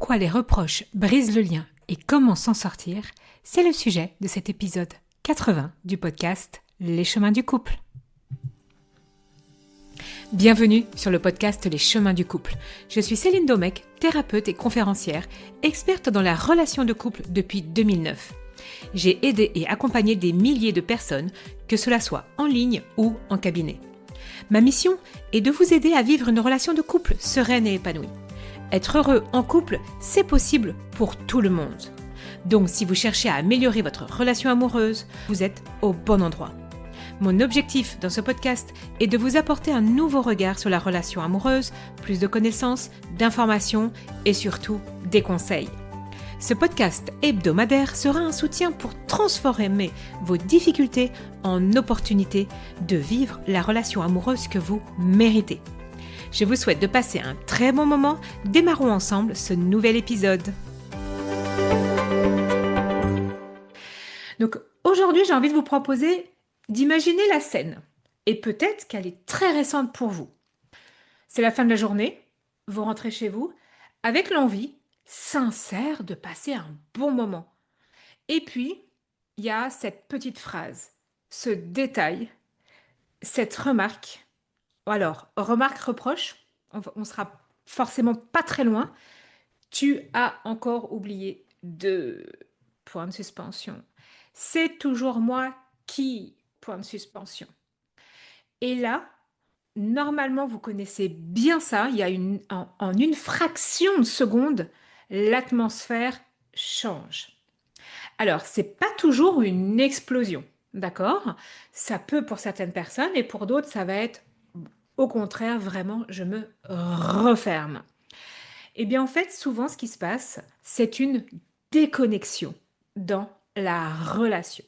Pourquoi les reproches brisent le lien et comment s'en sortir, c'est le sujet de cet épisode 80 du podcast Les chemins du couple. Bienvenue sur le podcast Les chemins du couple. Je suis Céline Domecq, thérapeute et conférencière, experte dans la relation de couple depuis 2009. J'ai aidé et accompagné des milliers de personnes, que cela soit en ligne ou en cabinet. Ma mission est de vous aider à vivre une relation de couple sereine et épanouie. Être heureux en couple, c'est possible pour tout le monde. Donc si vous cherchez à améliorer votre relation amoureuse, vous êtes au bon endroit. Mon objectif dans ce podcast est de vous apporter un nouveau regard sur la relation amoureuse, plus de connaissances, d'informations et surtout des conseils. Ce podcast hebdomadaire sera un soutien pour transformer vos difficultés en opportunités de vivre la relation amoureuse que vous méritez. Je vous souhaite de passer un très bon moment. Démarrons ensemble ce nouvel épisode. Donc aujourd'hui, j'ai envie de vous proposer d'imaginer la scène. Et peut-être qu'elle est très récente pour vous. C'est la fin de la journée, vous rentrez chez vous avec l'envie sincère de passer un bon moment. Et puis, il y a cette petite phrase, ce détail, cette remarque. Alors, remarque, reproche, on sera forcément pas très loin. Tu as encore oublié de... Point de suspension. C'est toujours moi qui... Point de suspension. Et là, normalement, vous connaissez bien ça. Il y a en une fraction de seconde, l'atmosphère change. Alors, c'est pas toujours une explosion, d'accord? Ça peut pour certaines personnes et pour d'autres, ça va être au contraire, vraiment, je me referme. Eh bien, en fait, souvent, ce qui se passe, c'est une déconnexion dans la relation.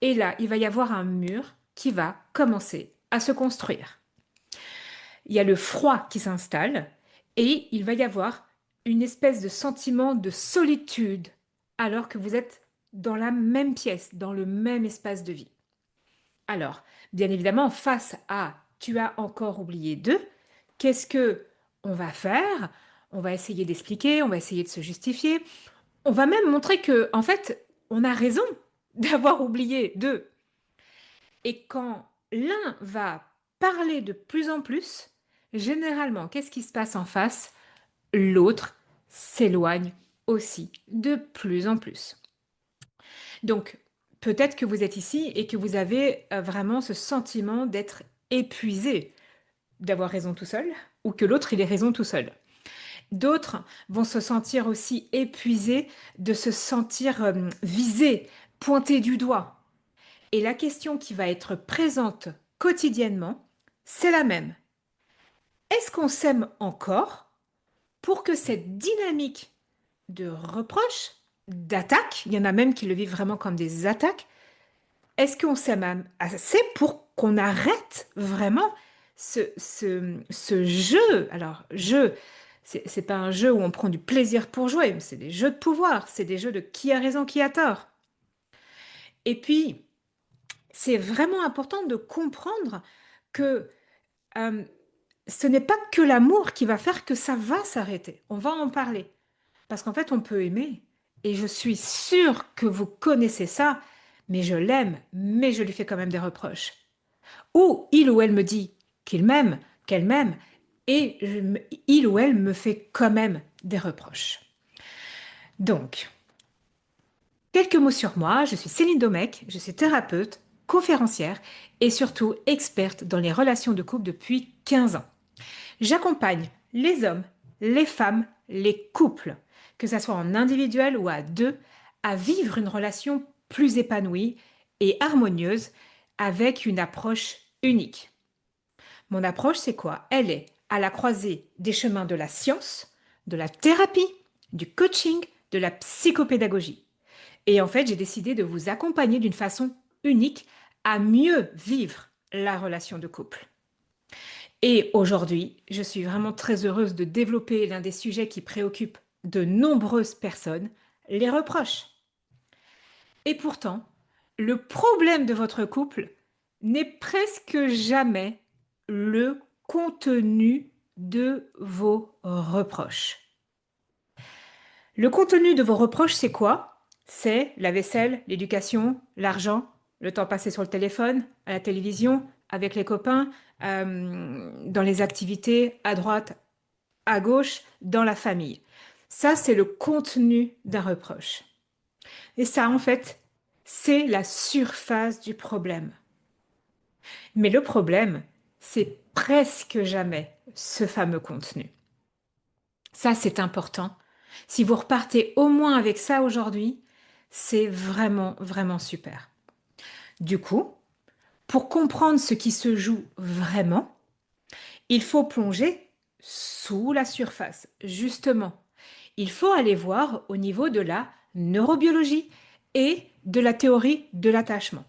Et là, il va y avoir un mur qui va commencer à se construire. Il y a le froid qui s'installe et il va y avoir une espèce de sentiment de solitude alors que vous êtes dans la même pièce, dans le même espace de vie. Alors, bien évidemment, face à tu as encore oublié de, qu'est-ce que on va faire? On va essayer d'expliquer, on va essayer de se justifier. On va même montrer que, en fait, on a raison d'avoir oublié de. Et quand l'un va parler de plus en plus, généralement, qu'est-ce qui se passe en face? L'autre s'éloigne aussi de plus en plus. Donc, peut-être que vous êtes ici et que vous avez vraiment ce sentiment d'être épuisé, d'avoir raison tout seul, ou que l'autre, il ait raison tout seul. D'autres vont se sentir aussi épuisés, de se sentir visés, pointés du doigt. Et la question qui va être présente quotidiennement, c'est la même. Est-ce qu'on s'aime encore pour que cette dynamique de reproche, d'attaque, il y en a même qui le vivent vraiment comme des attaques, est-ce qu'on s'aime assez pour qu'on arrête vraiment ce jeu? Alors, jeu, c'est pas un jeu où on prend du plaisir pour jouer, c'est des jeux de pouvoir, c'est des jeux de qui a raison, qui a tort. Et puis, c'est vraiment important de comprendre que euh, ce n'est pas que l'amour qui va faire que ça va s'arrêter. On va en parler. Parce qu'en fait, on peut aimer. Et je suis sûre que vous connaissez ça, mais je l'aime, mais je lui fais quand même des reproches. Ou il ou elle me dit qu'il m'aime, qu'elle m'aime, et il ou elle me fait quand même des reproches. Donc, quelques mots sur moi. Je suis Céline Domecq, je suis thérapeute, conférencière et surtout experte dans les relations de couple depuis 15 ans. J'accompagne les hommes, les femmes, les couples, que ce soit en individuel ou à deux, à vivre une relation plus épanouie et harmonieuse avec une approche unique. Mon approche, c'est quoi? Elle est à la croisée des chemins de la science, de la thérapie, du coaching, de la psychopédagogie. Et en fait, j'ai décidé de vous accompagner d'une façon unique à mieux vivre la relation de couple. Et aujourd'hui, je suis vraiment très heureuse de développer l'un des sujets qui préoccupe de nombreuses personnes, les reproches. Et pourtant, le problème de votre couple n'est presque jamais le contenu de vos reproches. Le contenu de vos reproches, c'est quoi? C'est la vaisselle, l'éducation, l'argent, le temps passé sur le téléphone, à la télévision, avec les copains, dans les activités, à droite, à gauche, dans la famille. Ça, c'est le contenu d'un reproche. Et ça, en fait, c'est la surface du problème. Mais le problème, c'est presque jamais ce fameux contenu. Ça, c'est important. Si vous repartez au moins avec ça aujourd'hui, c'est vraiment, vraiment super. Du coup, pour comprendre ce qui se joue vraiment, il faut plonger sous la surface. Justement, il faut aller voir au niveau de la neurobiologie et de la théorie de l'attachement.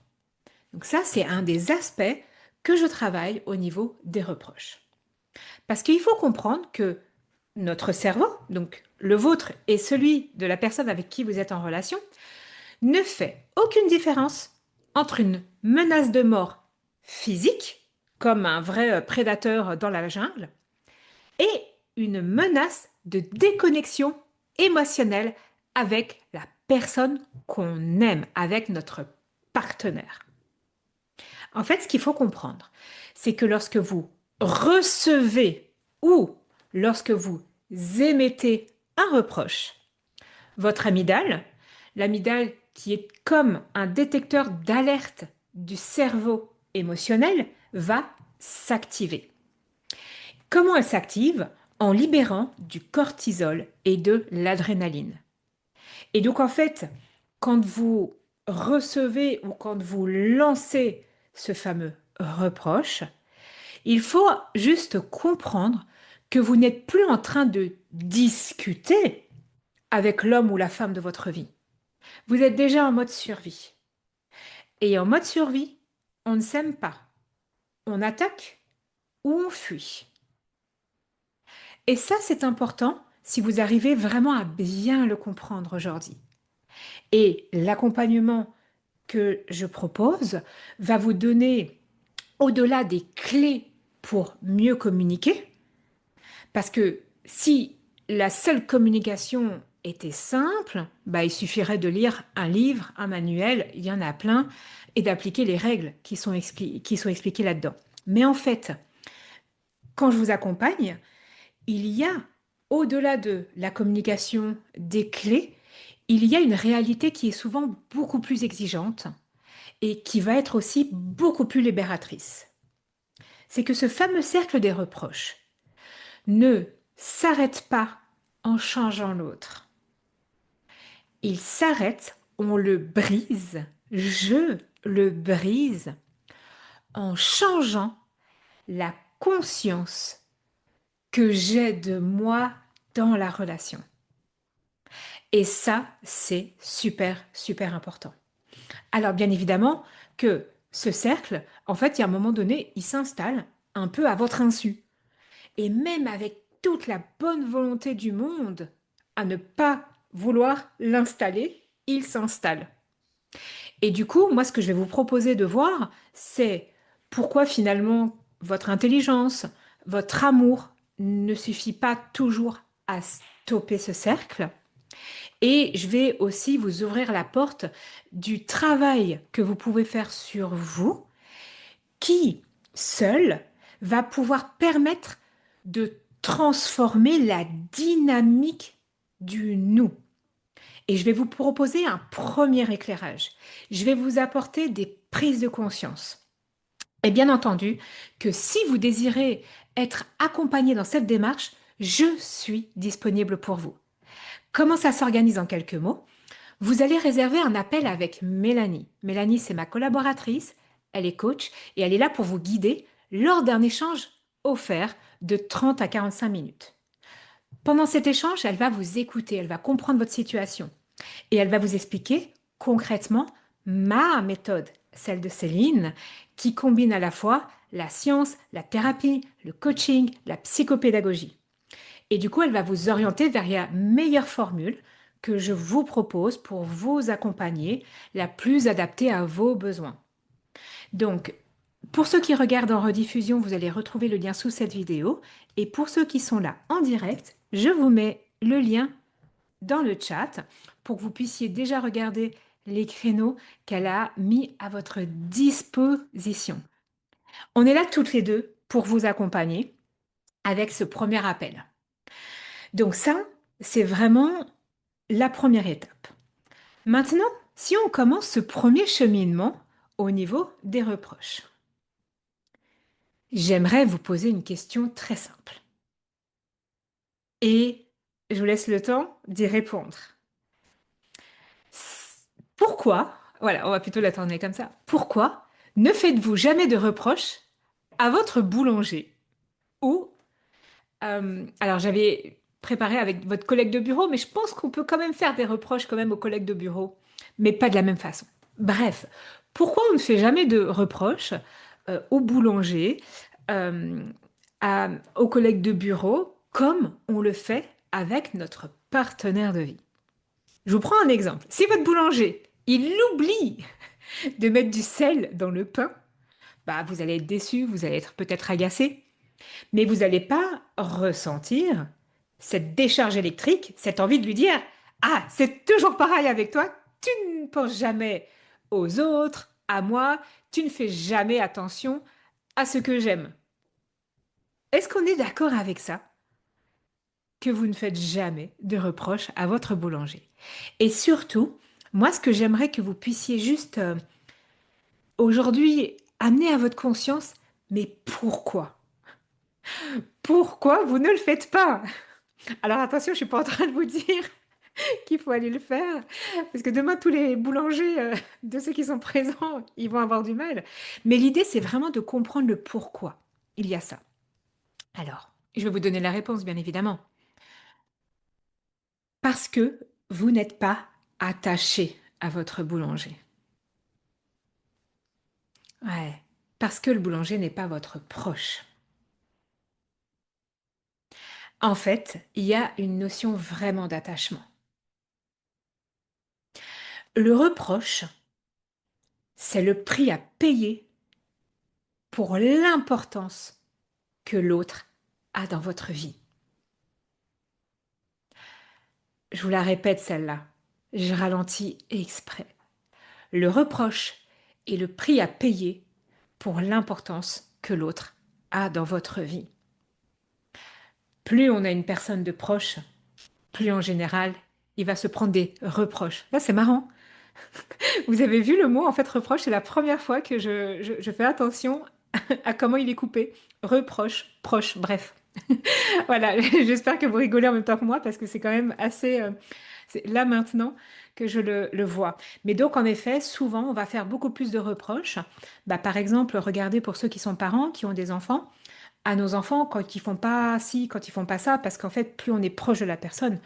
Donc ça, c'est un des aspects que je travaille au niveau des reproches. Parce qu'il faut comprendre que notre cerveau, donc le vôtre et celui de la personne avec qui vous êtes en relation, ne fait aucune différence entre une menace de mort physique, comme un vrai prédateur dans la jungle, et une menace de déconnexion émotionnelle avec la personne qu'on aime, avec notre partenaire. En fait, ce qu'il faut comprendre, c'est que lorsque vous recevez ou lorsque vous émettez un reproche, votre amygdale, l'amygdale qui est comme un détecteur d'alerte du cerveau émotionnel, va s'activer. Comment elle s'active? En libérant du cortisol et de l'adrénaline. Et donc en fait, quand vous recevez ou quand vous lancez ce fameux reproche, il faut juste comprendre que vous n'êtes plus en train de discuter avec l'homme ou la femme de votre vie. Vous êtes déjà en mode survie. Et en mode survie, on ne s'aime pas. On attaque ou on fuit. Et ça, c'est important si vous arrivez vraiment à bien le comprendre aujourd'hui. Et l'accompagnement que je propose va vous donner, au-delà des clés pour mieux communiquer, parce que si la seule communication était simple, bah, il suffirait de lire un livre, un manuel, il y en a plein, et d'appliquer les règles qui sont expliquées là-dedans. Mais en fait, quand je vous accompagne, il y a, au-delà de la communication des clés, il y a une réalité qui est souvent beaucoup plus exigeante et qui va être aussi beaucoup plus libératrice. C'est que ce fameux cercle des reproches ne s'arrête pas en changeant l'autre. Il s'arrête, on le brise, je le brise en changeant la conscience que j'ai de moi dans la relation. Et ça, c'est super, super important. Alors, bien évidemment que ce cercle, en fait, il y a un moment donné, il s'installe un peu à votre insu. Et même avec toute la bonne volonté du monde à ne pas vouloir l'installer, il s'installe. Et du coup, moi, ce que je vais vous proposer de voir, c'est pourquoi finalement votre intelligence, votre amour ne suffit pas toujours à stopper ce cercle. Et je vais aussi vous ouvrir la porte du travail que vous pouvez faire sur vous, qui, seul, va pouvoir permettre de transformer la dynamique du nous. Et je vais vous proposer un premier éclairage. Je vais vous apporter des prises de conscience. Et bien entendu que si vous désirez être accompagné dans cette démarche, je suis disponible pour vous. Comment ça s'organise en quelques mots? Vous allez réserver un appel avec Mélanie. Mélanie, c'est ma collaboratrice, elle est coach et elle est là pour vous guider lors d'un échange offert de 30 à 45 minutes. Pendant cet échange, elle va vous écouter, elle va comprendre votre situation et elle va vous expliquer concrètement ma méthode, celle de Céline, qui combine à la fois la science, la thérapie, le coaching, la psychopédagogie. Et du coup, elle va vous orienter vers la meilleure formule que je vous propose pour vous accompagner, la plus adaptée à vos besoins. Donc, pour ceux qui regardent en rediffusion, vous allez retrouver le lien sous cette vidéo. Et pour ceux qui sont là en direct, je vous mets le lien dans le chat pour que vous puissiez déjà regarder les créneaux qu'elle a mis à votre disposition. On est là toutes les deux pour vous accompagner avec ce premier appel. Donc ça, c'est vraiment la première étape. Maintenant, si on commence ce premier cheminement au niveau des reproches, j'aimerais vous poser une question très simple. Et je vous laisse le temps d'y répondre. Pourquoi, voilà, on va plutôt la tourner comme ça, pourquoi ne faites-vous jamais de reproches à votre boulanger? Ou, alors j'avais préparé avec votre collègue de bureau, mais je pense qu'on peut quand même faire des reproches quand même aux collègues de bureau, mais pas de la même façon. Bref, pourquoi on ne fait jamais de reproches au boulanger, euh, aux collègues de bureau, comme on le fait avec notre partenaire de vie? Je vous prends un exemple. Si votre boulanger, il oublie de mettre du sel dans le pain, bah vous allez être déçu, vous allez être peut-être agacé, mais vous n'allez pas ressentir cette décharge électrique, cette envie de lui dire: ah, c'est toujours pareil avec toi, tu ne penses jamais aux autres, à moi, tu ne fais jamais attention à ce que j'aime. Est-ce qu'on est d'accord avec ça? Que vous ne faites jamais de reproches à votre boulanger. Et surtout, moi, ce que j'aimerais que vous puissiez juste aujourd'hui amener à votre conscience, mais pourquoi? Pourquoi vous ne le faites pas? Alors attention, je suis pas en train de vous dire qu'il faut aller le faire, parce que demain, tous les boulangers de ceux qui sont présents, ils vont avoir du mal. Mais l'idée, c'est vraiment de comprendre le pourquoi il y a ça. Alors, je vais vous donner la réponse, bien évidemment. Parce que vous n'êtes pas attaché à votre boulanger. Ouais, parce que le boulanger n'est pas votre proche. En fait, il y a une notion vraiment d'attachement. Le reproche, c'est le prix à payer pour l'importance que l'autre a dans votre vie. Je vous la répète celle-là. Je ralentis exprès. Le reproche est le prix à payer pour l'importance que l'autre a dans votre vie. Plus on a une personne de proche, plus en général, il va se prendre des reproches. Là, c'est marrant. Vous avez vu le mot, en fait, reproche, c'est la première fois que je fais attention à comment il est coupé. Reproche, proche, bref. Voilà, j'espère que vous rigolez en même temps que moi parce que c'est quand même assez... c'est là maintenant que je le vois. Mais donc, en effet, souvent, on va faire beaucoup plus de reproches. Bah, par exemple, regardez pour ceux qui sont parents, qui ont des enfants, à nos enfants quand ils font pas ci, quand ils font pas ça, parce qu'en fait, plus on est proche de la personne,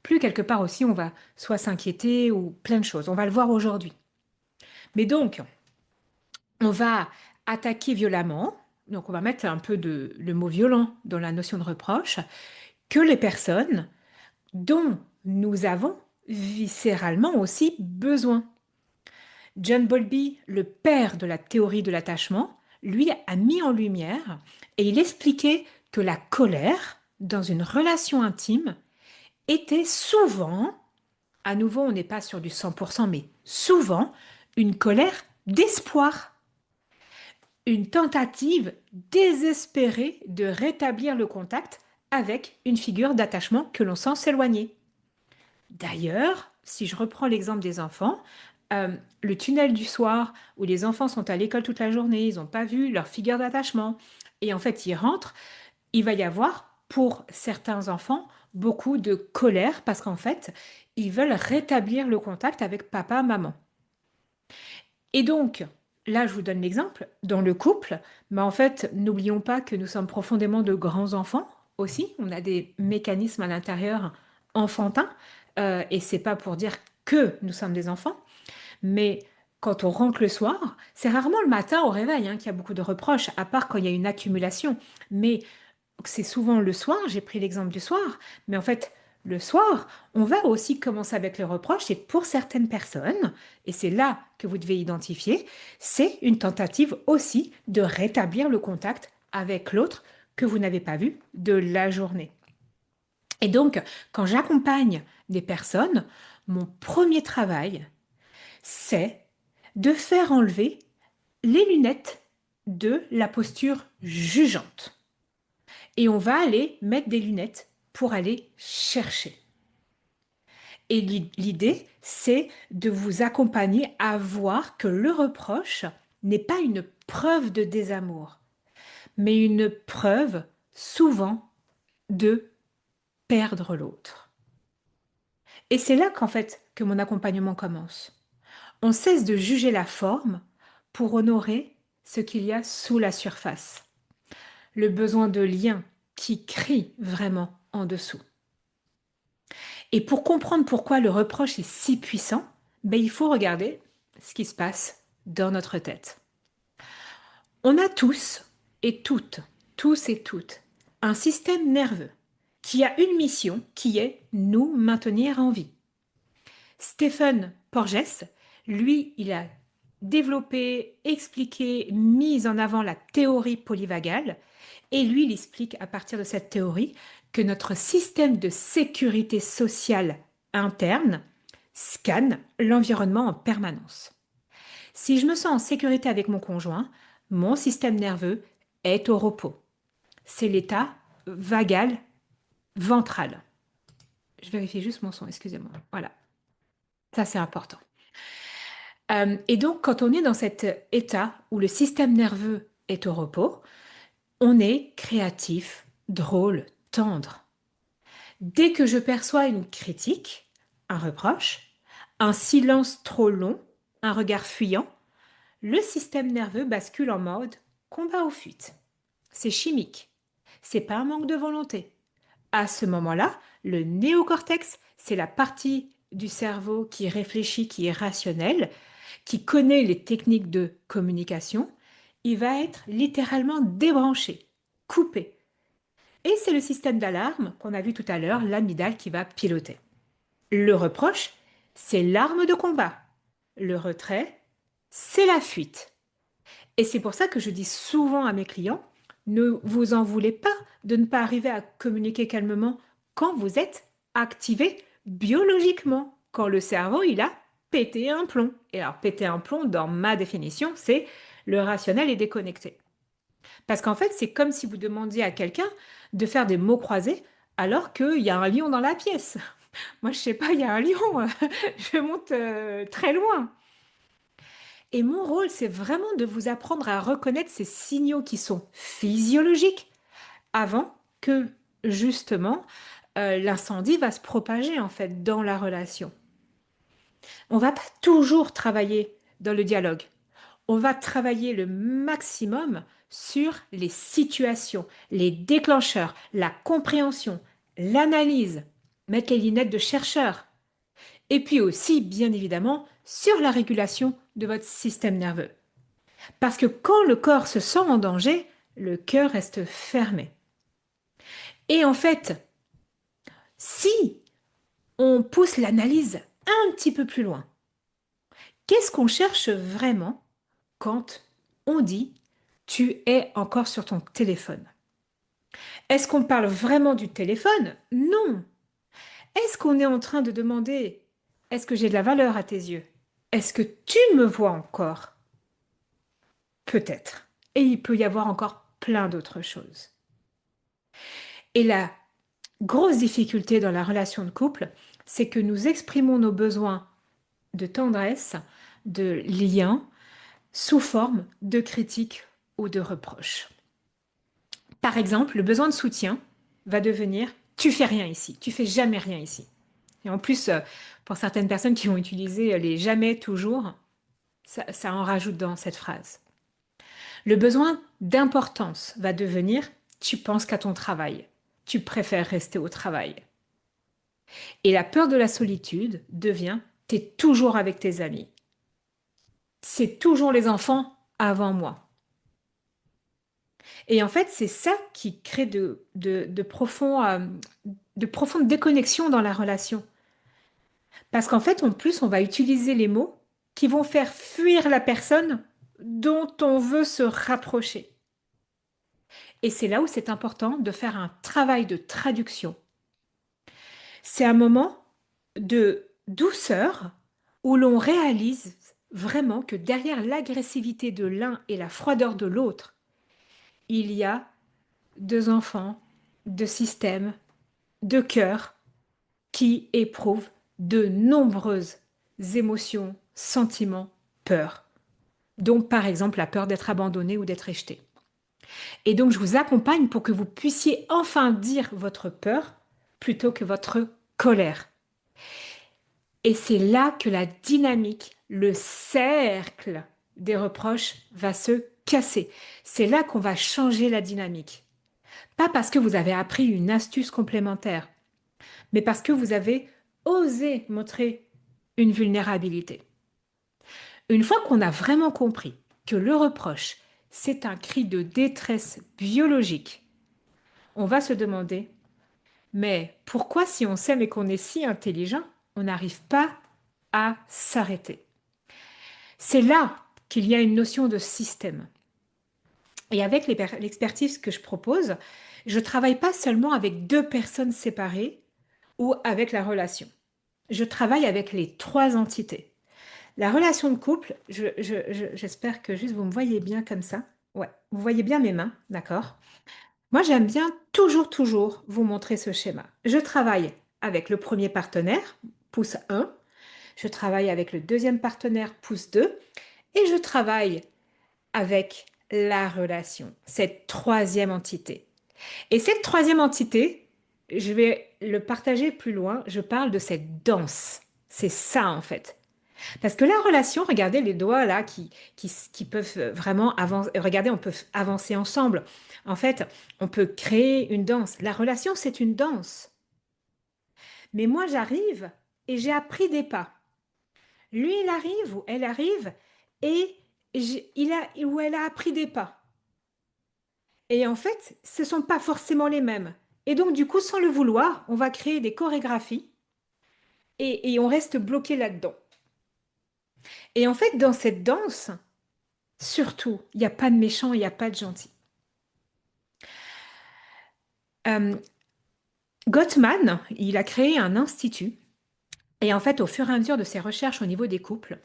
plus quelque part aussi on va soit s'inquiéter ou plein de choses. On va le voir aujourd'hui. Mais donc, on va attaquer violemment, donc on va mettre un peu le mot violent dans la notion de reproche, que les personnes dont nous avons viscéralement aussi besoin. John Bowlby, le père de la théorie de l'attachement, lui a mis en lumière et il expliquait que la colère dans une relation intime était souvent, à nouveau on n'est pas sur du 100%, mais souvent une colère d'espoir, une tentative désespérée de rétablir le contact avec une figure d'attachement que l'on sent s'éloigner. D'ailleurs, si je reprends l'exemple des enfants, le tunnel du soir où les enfants sont à l'école toute la journée, ils n'ont pas vu leur figure d'attachement, et en fait ils rentrent, il va y avoir pour certains enfants beaucoup de colère parce qu'en fait ils veulent rétablir le contact avec papa, maman. Et donc, là je vous donne l'exemple, dans le couple, mais en fait n'oublions pas que nous sommes profondément de grands enfants aussi, on a des mécanismes à l'intérieur enfantins, et c'est pas pour dire que nous sommes des enfants, mais quand on rentre le soir, c'est rarement le matin au réveil qu'il y a beaucoup de reproches, à part quand il y a une accumulation. Mais c'est souvent le soir, j'ai pris l'exemple du soir, mais en fait, le soir, on va aussi commencer avec les reproches et pour certaines personnes, et c'est là que vous devez identifier, c'est une tentative aussi de rétablir le contact avec l'autre que vous n'avez pas vu de la journée. Et donc, quand j'accompagne des personnes, mon premier travail, c'est de faire enlever les lunettes de la posture jugeante. Et on va aller mettre des lunettes pour aller chercher. Et l'idée, c'est de vous accompagner à voir que le reproche n'est pas une preuve de désamour, mais une preuve souvent de perdre l'autre. Et c'est là qu'en fait que mon accompagnement commence. On cesse de juger la forme pour honorer ce qu'il y a sous la surface, le besoin de lien qui crie vraiment en dessous. Et pour comprendre pourquoi le reproche est si puissant, ben, il faut regarder ce qui se passe dans notre tête. On a tous et toutes, un système nerveux qui a une mission qui est nous maintenir en vie. Stephen Porges, lui, il a développé, expliqué, mis en avant la théorie polyvagale et lui, il explique à partir de cette théorie que notre système de sécurité sociale interne scanne l'environnement en permanence. Si je me sens en sécurité avec mon conjoint, mon système nerveux est au repos. C'est l'état vagal ventral. Je vérifie juste mon son, excusez-moi. Voilà, ça c'est important. Et donc, quand on est dans cet état où le système nerveux est au repos, on est créatif, drôle, tendre. Dès que je perçois une critique, un reproche, un silence trop long, un regard fuyant, le système nerveux bascule en mode combat ou fuite. C'est chimique. C'est pas un manque de volonté. À ce moment-là, le néocortex, c'est la partie du cerveau qui réfléchit, qui est rationnelle, qui connaît les techniques de communication. Il va être littéralement débranché, coupé. Et c'est le système d'alarme qu'on a vu tout à l'heure, l'amygdale, qui va piloter. Le reproche, c'est l'arme de combat. Le retrait, c'est la fuite. Et c'est pour ça que je dis souvent à mes clients, ne vous en voulez pas de ne pas arriver à communiquer calmement quand vous êtes activé biologiquement, quand le cerveau, il a pété un plomb. Et alors, péter un plomb, dans ma définition, c'est le rationnel est déconnecté. Parce qu'en fait, c'est comme si vous demandiez à quelqu'un de faire des mots croisés alors qu'il y a un lion dans la pièce. Moi, je sais pas, il y a un lion, je monte très loin. Et mon rôle, c'est vraiment de vous apprendre à reconnaître ces signaux qui sont physiologiques avant que, justement, l'incendie va se propager, en fait, dans la relation. On va pas toujours travailler dans le dialogue. On va travailler le maximum sur les situations, les déclencheurs, la compréhension, l'analyse, mettre les lunettes de chercheur. Et puis aussi, bien évidemment, sur la régulation de votre système nerveux. Parce que quand le corps se sent en danger, le cœur reste fermé. Et en fait, si on pousse l'analyse un petit peu plus loin, qu'est-ce qu'on cherche vraiment quand on dit tu es encore sur ton téléphone? Est-ce qu'on parle vraiment du téléphone? Non. Est-ce qu'on est en train de demander est-ce que j'ai de la valeur à tes yeux? Est-ce que tu me vois encore? Peut-être. Et il peut y avoir encore plein d'autres choses. Et la grosse difficulté dans la relation de couple, c'est que nous exprimons nos besoins de tendresse, de lien, sous forme de critique ou de reproche. Par exemple, le besoin de soutien va devenir tu fais rien ici, tu fais jamais rien ici. Et en plus, pour certaines personnes qui vont utiliser les jamais toujours, ça en rajoute dans cette phrase. Le besoin d'importance va devenir tu penses qu'à ton travail, tu préfères rester au travail. Et la peur de la solitude devient tu es toujours avec tes amis. C'est toujours les enfants avant moi. Et en fait, c'est ça qui crée de profondes déconnexions dans la relation. Parce qu'en fait, en plus, on va utiliser les mots qui vont faire fuir la personne dont on veut se rapprocher. Et c'est là où c'est important de faire un travail de traduction C'est un moment de douceur où l'on réalise vraiment que derrière l'agressivité de l'un et la froideur de l'autre, il y a deux enfants, deux systèmes, deux cœurs qui éprouvent de nombreuses émotions, sentiments, peurs. Donc par exemple la peur d'être abandonné ou d'être rejeté. Et donc je vous accompagne pour que vous puissiez enfin dire votre peur plutôt que votre colère. Et c'est là que la dynamique, le cercle des reproches va se casser. C'est là qu'on va changer la dynamique. Pas parce que vous avez appris une astuce complémentaire, mais parce que vous avez osé montrer une vulnérabilité. Une fois qu'on a vraiment compris que le reproche, c'est un cri de détresse biologique, on va se demander, mais pourquoi si on s'aime et qu'on est si intelligent, on n'arrive pas à s'arrêter? C'est là qu'il y a une notion de système. Et avec l'expertise que je propose, je ne travaille pas seulement avec deux personnes séparées ou avec la relation. Je travaille avec les trois entités. La relation de couple, j'espère que juste vous me voyez bien comme ça. Ouais, vous voyez bien mes mains, d'accord? Moi, j'aime bien toujours vous montrer ce schéma. Je travaille avec le premier partenaire, pouce 1. Je travaille avec le deuxième partenaire, pouce 2. Et je travaille avec la relation, cette troisième entité. Et cette troisième entité, je vais le partager plus loin, je parle de cette danse. C'est ça en fait. Parce que la relation, regardez les doigts là qui peuvent vraiment avancer. Regardez, on peut avancer ensemble. En fait, on peut créer une danse. La relation, c'est une danse. Mais moi, j'arrive et j'ai appris des pas. Lui, il arrive ou elle arrive et il a ou elle a appris des pas. Et en fait, ce ne sont pas forcément les mêmes. Et donc, du coup, sans le vouloir, on va créer des chorégraphies et on reste bloqué là-dedans. Et en fait, dans cette danse, surtout, il n'y a pas de méchant, il n'y a pas de gentil. Euh, Gottman, il a créé un institut. Et en fait, au fur et à mesure de ses recherches au niveau des couples,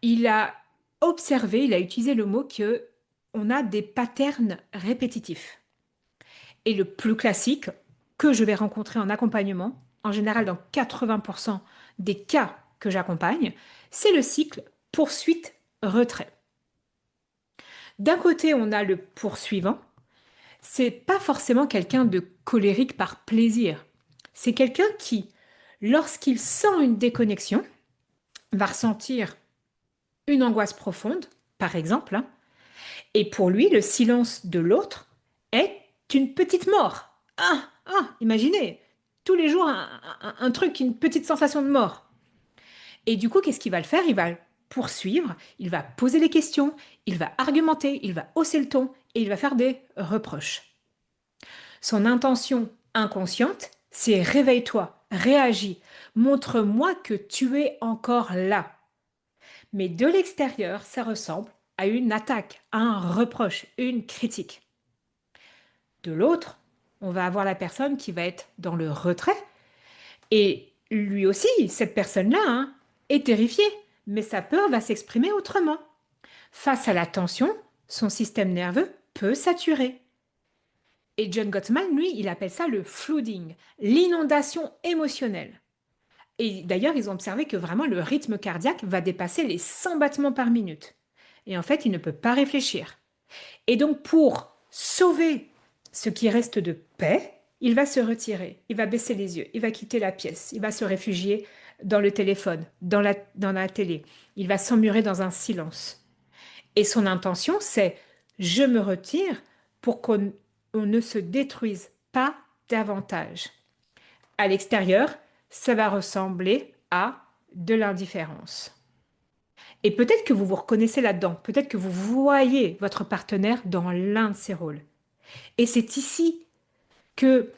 il a observé, il a utilisé le mot que on a des patterns répétitifs. Et le plus classique que je vais rencontrer en accompagnement, en général dans 80% des cas que j'accompagne, c'est le cycle poursuite-retrait. D'un côté, on a le poursuivant. C'est pas forcément quelqu'un de colérique par plaisir. C'est quelqu'un qui, lorsqu'il sent une déconnexion, va ressentir une angoisse profonde, par exemple, hein, et pour lui, le silence de l'autre est une petite mort. Imaginez, tous les jours, un truc, une petite sensation de mort. Et du coup, qu'est-ce qu'il va le faire? Il va poursuivre, il va poser les questions, il va argumenter, il va hausser le ton et il va faire des reproches. Son intention inconsciente, c'est réveille-toi, réagis, montre-moi que tu es encore là. Mais de l'extérieur, ça ressemble à une attaque, à un reproche, une critique. De l'autre, on va avoir la personne qui va être dans le retrait. Et lui aussi, cette personne-là, hein, est terrifiée, mais sa peur va s'exprimer autrement. Face à la tension, son système nerveux peut saturer. Et John Gottman, lui, il appelle ça le flooding, l'inondation émotionnelle. Et d'ailleurs, ils ont observé que vraiment le rythme cardiaque va dépasser les 100 battements par minute. Et en fait, il ne peut pas réfléchir. Et donc, pour sauver ce qui reste de paix, il va se retirer, il va baisser les yeux, il va quitter la pièce, il va se réfugier dans le téléphone, dans la télé. Il va s'emmurer dans un silence. Et son intention, c'est je me retire pour qu'on ne se détruise pas davantage. À l'extérieur, ça va ressembler à de l'indifférence. Et peut-être que vous vous reconnaissez là-dedans, peut-être que vous voyez votre partenaire dans l'un de ses rôles. Et c'est ici que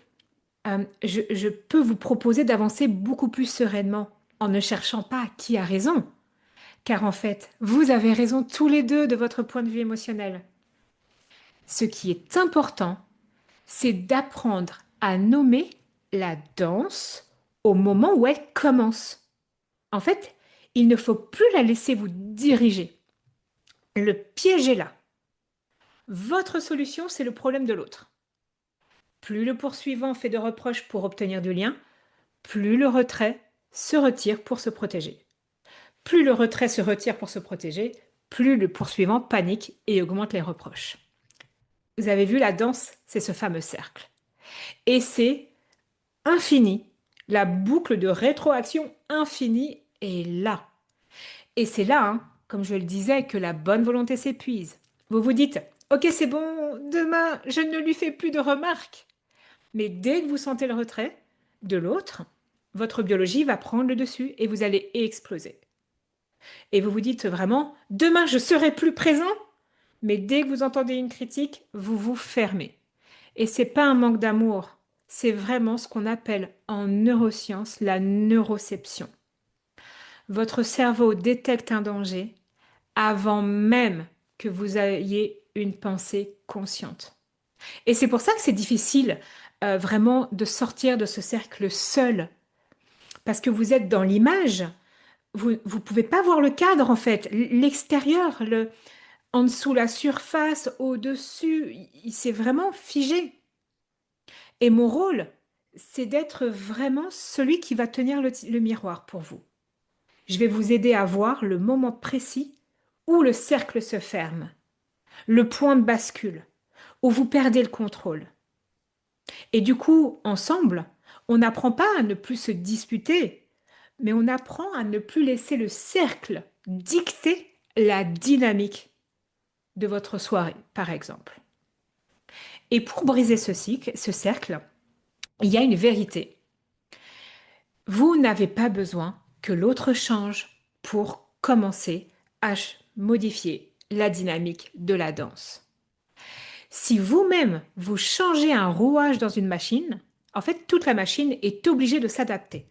je peux vous proposer d'avancer beaucoup plus sereinement en ne cherchant pas qui a raison. Car en fait, vous avez raison tous les deux de votre point de vue émotionnel. Ce qui est important, c'est d'apprendre à nommer la danse au moment où elle commence. En fait, il ne faut plus la laisser vous diriger. Le piège est là. Votre solution, c'est le problème de l'autre. Plus le poursuivant fait de reproches pour obtenir du lien, plus le retrait se retire pour se protéger. Plus le retrait se retire pour se protéger, plus le poursuivant panique et augmente les reproches. Vous avez vu, la danse, c'est ce fameux cercle. Et c'est infini. La boucle de rétroaction infinie est là. Et c'est là, hein, comme je le disais, que la bonne volonté s'épuise. Vous vous dites, ok, c'est bon, demain, je ne lui fais plus de remarques. Mais dès que vous sentez le retrait de l'autre, votre biologie va prendre le dessus et vous allez exploser. Et vous vous dites vraiment, demain, je serai plus présent. Mais dès que vous entendez une critique, vous vous fermez. Et c'est pas un manque d'amour, c'est vraiment ce qu'on appelle en neurosciences la neuroception. Votre cerveau détecte un danger avant même que vous ayez une pensée consciente. Et c'est pour ça que c'est difficile vraiment de sortir de ce cercle seul, parce que vous êtes dans l'image, vous ne pouvez pas voir le cadre en fait, l'extérieur, en dessous la surface, au-dessus, il s'est vraiment figé. Et mon rôle, c'est d'être vraiment celui qui va tenir le miroir pour vous. Je vais vous aider à voir le moment précis où le cercle se ferme, le point de bascule, où vous perdez le contrôle. Et du coup, ensemble, on n'apprend pas à ne plus se disputer, mais on apprend à ne plus laisser le cercle dicter la dynamique de votre soirée, par exemple. Et pour briser ce cercle, il y a une vérité. Vous n'avez pas besoin que l'autre change pour commencer à modifier la dynamique de la danse. Si vous-même, vous changez un rouage dans une machine, en fait, toute la machine est obligée de s'adapter.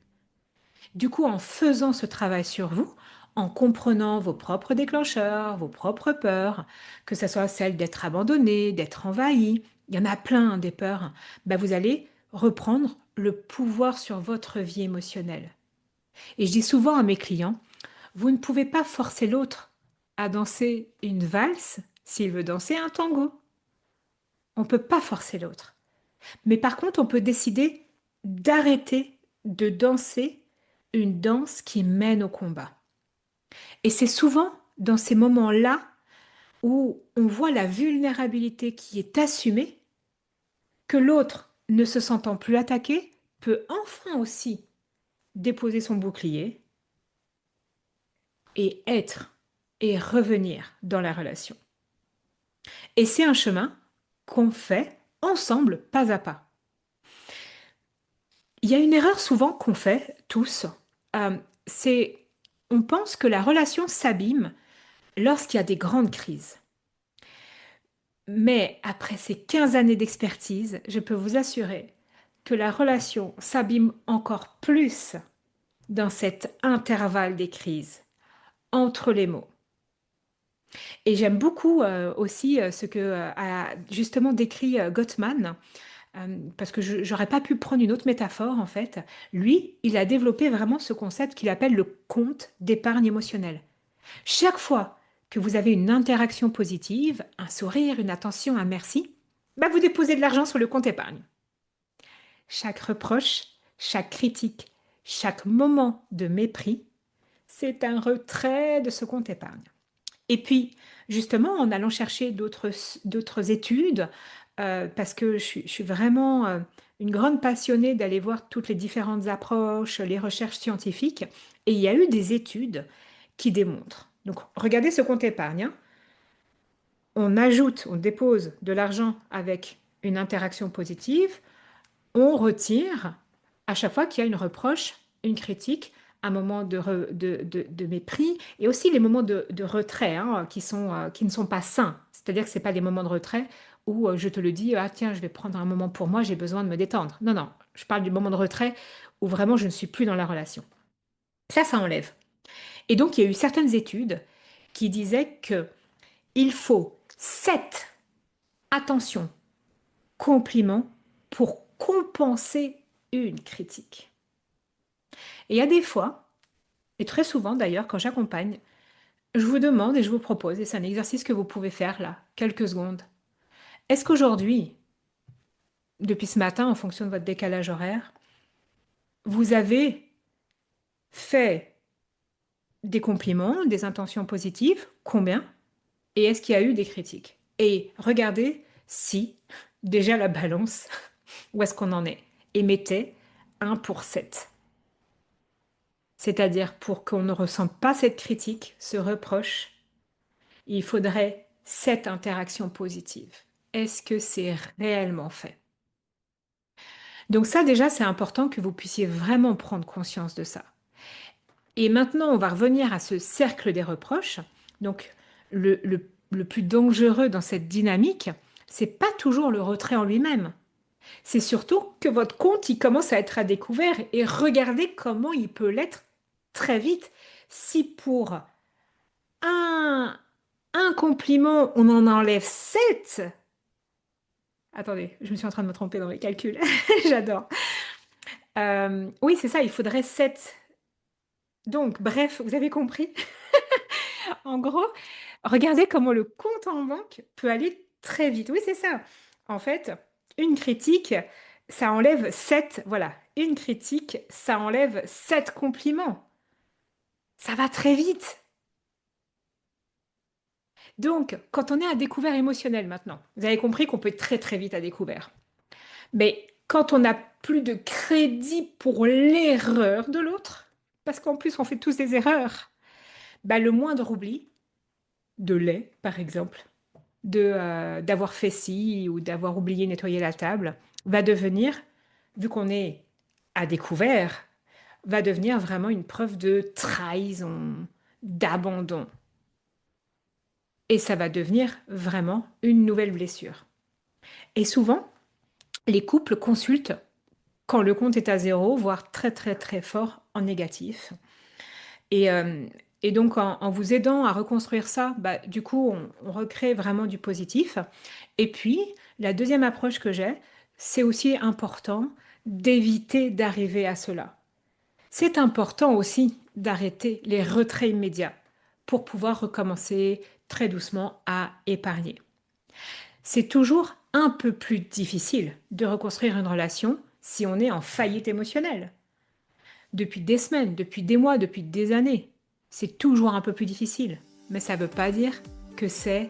Du coup, en faisant ce travail sur vous, en comprenant vos propres déclencheurs, vos propres peurs, que ce soit celle d'être abandonné, d'être envahi, il y en a plein des peurs, ben vous allez reprendre le pouvoir sur votre vie émotionnelle. Et je dis souvent à mes clients, vous ne pouvez pas forcer l'autre à danser une valse s'il veut danser un tango. On ne peut pas forcer l'autre. Mais par contre, on peut décider d'arrêter de danser une danse qui mène au combat. Et c'est souvent dans ces moments-là où on voit la vulnérabilité qui est assumée, que l'autre, ne se sentant plus attaqué, peut enfin aussi déposer son bouclier et être et revenir dans la relation. Et c'est un chemin qu'on fait ensemble, pas à pas. Il y a une erreur souvent qu'on fait tous, c'est on pense que la relation s'abîme lorsqu'il y a des grandes crises. Mais après ces 15 années d'expertise, je peux vous assurer que la relation s'abîme encore plus dans cet intervalle des crises, entre les mots. Et j'aime beaucoup aussi ce que a justement décrit Gottman, parce que je n'aurais pas pu prendre une autre métaphore en fait. Lui, il a développé vraiment ce concept qu'il appelle le compte d'épargne émotionnelle. Chaque fois que vous avez une interaction positive, un sourire, une attention, un merci, bah vous déposez de l'argent sur le compte épargne. Chaque reproche, chaque critique, chaque moment de mépris, c'est un retrait de ce compte épargne. Et puis, justement, en allant chercher d'autres études, parce que je suis vraiment une grande passionnée d'aller voir toutes les différentes approches, les recherches scientifiques, et il y a eu des études qui démontrent. Donc, regardez ce compte épargne, hein. On ajoute, on dépose de l'argent avec une interaction positive, on retire à chaque fois qu'il y a une reproche, une critique, un moment de mépris et aussi les moments de retrait hein, qui ne sont pas sains. C'est-à-dire que ce n'est pas des moments de retrait où je te le dis, ah tiens, je vais prendre un moment pour moi, j'ai besoin de me détendre. Non, non, je parle du moment de retrait où vraiment je ne suis plus dans la relation. Ça enlève. Et donc, il y a eu certaines études qui disaient que il faut 7 attention, compliments pour compenser une critique. Et il y a des fois, et très souvent d'ailleurs quand j'accompagne, je vous demande et je vous propose, et c'est un exercice que vous pouvez faire là, quelques secondes. Est-ce qu'aujourd'hui, depuis ce matin, en fonction de votre décalage horaire, vous avez fait des compliments, des intentions positives? Combien? Et est-ce qu'il y a eu des critiques? Et regardez si déjà la balance, où est-ce qu'on en est? Et mettez 1 pour 7. C'est-à-dire pour qu'on ne ressente pas cette critique, ce reproche, il faudrait 7 interactions positives. Est-ce que c'est réellement fait? Donc ça déjà, c'est important que vous puissiez vraiment prendre conscience de ça. Et maintenant, on va revenir à ce cercle des reproches. Donc le plus dangereux dans cette dynamique, c'est pas toujours le retrait en lui-même. C'est surtout que votre compte, il commence à être à découvert et regardez comment il peut l'être très vite. Si pour un compliment, on en enlève 7. Attendez, je me suis en train de me tromper dans les calculs. J'adore. Oui, c'est ça, il faudrait 7. Donc, bref, vous avez compris. En gros, regardez comment le compte en banque peut aller très vite. Oui, c'est ça. En fait, une critique, ça enlève 7. Voilà, une critique, ça enlève 7 compliments. Ça va très vite. Donc, quand on est à découvert émotionnel maintenant, vous avez compris qu'on peut être très très vite à découvert. Mais quand on n'a plus de crédit pour l'erreur de l'autre, parce qu'en plus on fait tous des erreurs, bah, le moindre oubli, de lait par exemple, d'avoir fait ci ou d'avoir oublié nettoyer la table, va devenir, vu qu'on est à découvert, va devenir vraiment une preuve de trahison, d'abandon. Et ça va devenir vraiment une nouvelle blessure. Et souvent, les couples consultent quand le compte est à 0, voire très très très fort en négatif. Et, euh, et donc en vous aidant à reconstruire ça, bah, du coup on recrée vraiment du positif. Et puis la deuxième approche que j'ai, c'est aussi important d'éviter d'arriver à cela. C'est important aussi d'arrêter les retraits immédiats pour pouvoir recommencer très doucement à épargner. C'est toujours un peu plus difficile de reconstruire une relation si on est en faillite émotionnelle. Depuis des semaines, depuis des mois, depuis des années, c'est toujours un peu plus difficile. Mais ça ne veut pas dire que c'est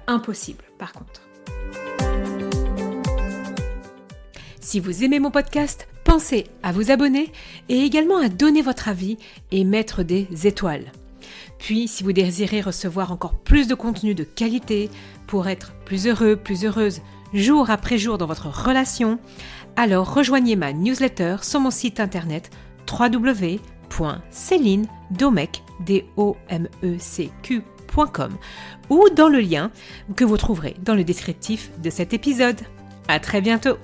impossible, par contre. Si vous aimez mon podcast, pensez à vous abonner et également à donner votre avis et mettre des étoiles. Puis, si vous désirez recevoir encore plus de contenu de qualité pour être plus heureux, plus heureuse, jour après jour dans votre relation, alors rejoignez ma newsletter sur mon site internet www.celinedomec.com ou dans le lien que vous trouverez dans le descriptif de cet épisode. À très bientôt!